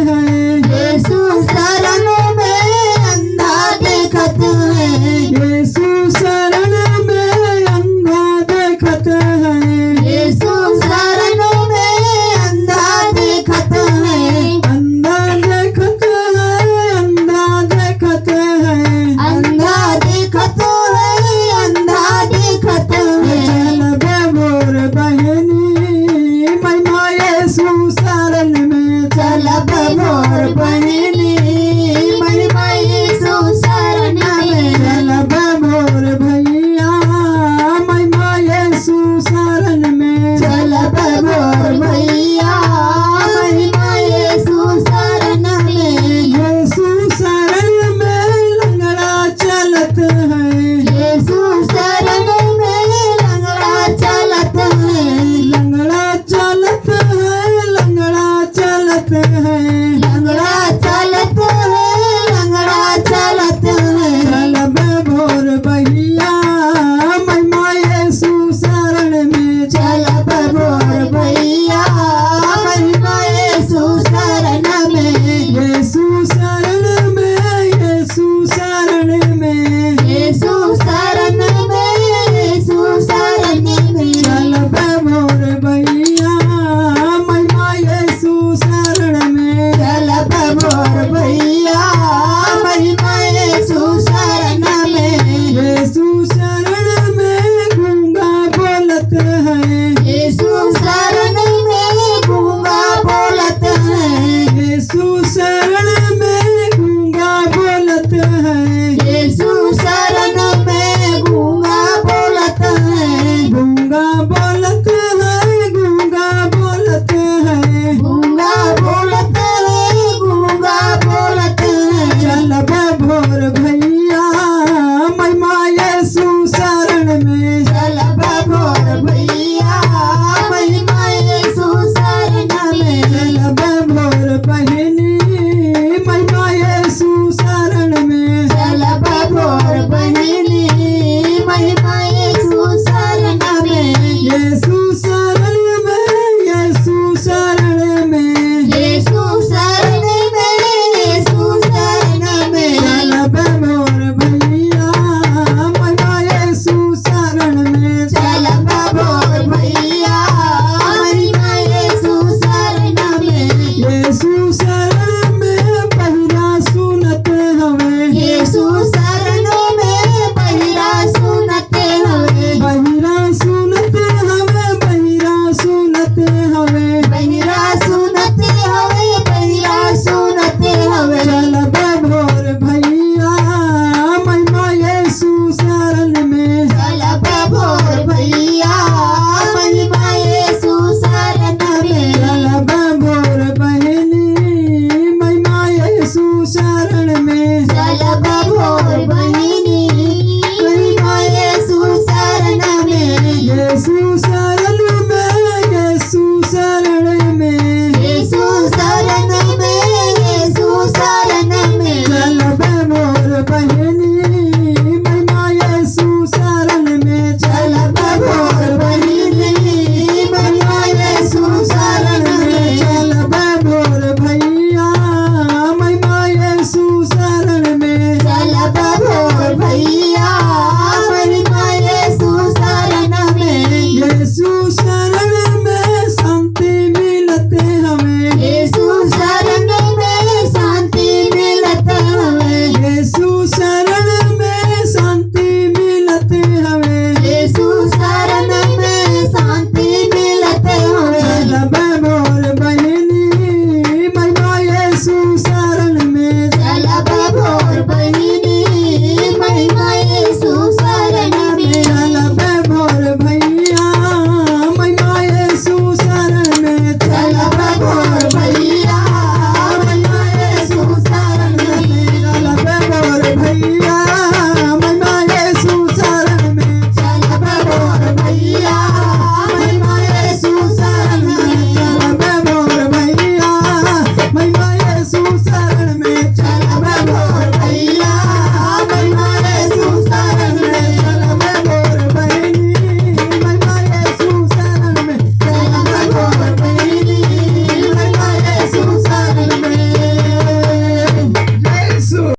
हैं, यीशु शरण में अंधा देखत है, यीशु शरण में अंधा देखत है, यीशु शरण में अंधा देखत है, अंधा देखत है, अंधा देखत है, अंधा देखत है, अंधा देखत है। चलब मोर बहनी महिमा यीशु शरण में, चलब मोर बहिनी महिमा यीशु शरण में, चलब मोर भैया महिमा यीशु शरण में, चलब मोर भैया महिमा यीशु शरण में, यीशु शरण में लंगड़ा चलत है, यीशु शरण में लंगड़ा चलत है, लंगड़ा चलत है, लंगड़ा चलत है, लंगड़ा चलत है, लंगड़ा चलत है। चलब मोर भैया महिमा यीशु शरण में, चलब मोर भैया महिमा यीशु शरण में, यीशु शरण में, यीशु शरण में, यीशु शरण में, यीशु शरण में। चलब मोर भैया महिमा यीशु शरण में, चलब मोर भैया महिमा यीशु शरण में, यीशु शरण में गूंगा बोलत है, यीशु शरण में गूंगा बोलत है, यीशु शरण में गूंगा बोलत है, यीशु शरण में गूंगा बोलत है, गूंगा बोलत है, गूंगा बोलत है, गूंगा बोलत है, गूंगा बोलत है। चलब भोर भैया महिमा यीशु शरण में, चलब मोर भैया महिमा यीशु शरण में, चलब भोर बहिनी महिमा यीशु शरण में, चलब मोर बहिनी महिमा यीशु शरण में, यीशु शरण में, यीशु शरण में, यीशु शरण में, यीशु शरण में। चलब मोर भैया महिमा यीशु शरण में, चलब मोर भैया महिमा यीशु शरण में, यीशु शरण में पहिरा सुनत हवे, यीशु शरण में पहिरा सुनते हवे, पहिरा सुनत हवे, पहिरा सुनत हवे, पहिरा सुनते हवे, पहिरा सुनते हवे। चलब भोर भैया महिमा यीशु शरण में, चलब मोर भैया महिमा यीशु शरण में, चलब भोर बहिनी महिमा यीशु शरण में, चलब मोर बहिनी महिमा यीशु शरण में, यीशु शरण में, यीशु शरण में, यीशु शरण में, यीशु शरण में। चलब मोर बहिनी महिमा यीशु शरण में, चलब मोर बहिनी महिमा यीशु शरण में, चलब मोर भैया महिमा यीशु शरण में, चलब मोर भैया महिमा यीशु शरण में, यीशु शरण में शांति मिलते हमें, यीशु शरण में शांति मिलत हवे, यीशु शरण में शांति मिलते हमें, यीशु शरण में शांति मिलत हवे। चलब मोर बहिनी महिमा यीशु शरण में, चलब मोर बहिनी महिमा यीशु शरण में, चलब मोर भैया महिमा यीशु शरण में, चलब मोर भैया महिमा यीशु शरण में, चलब मोर भैया महिमा यीशु शरण में, चलब मोर भैया महिमा यीशु शरण में, चलब मोर भैया महिमा यीशु शरण में, चलब मोर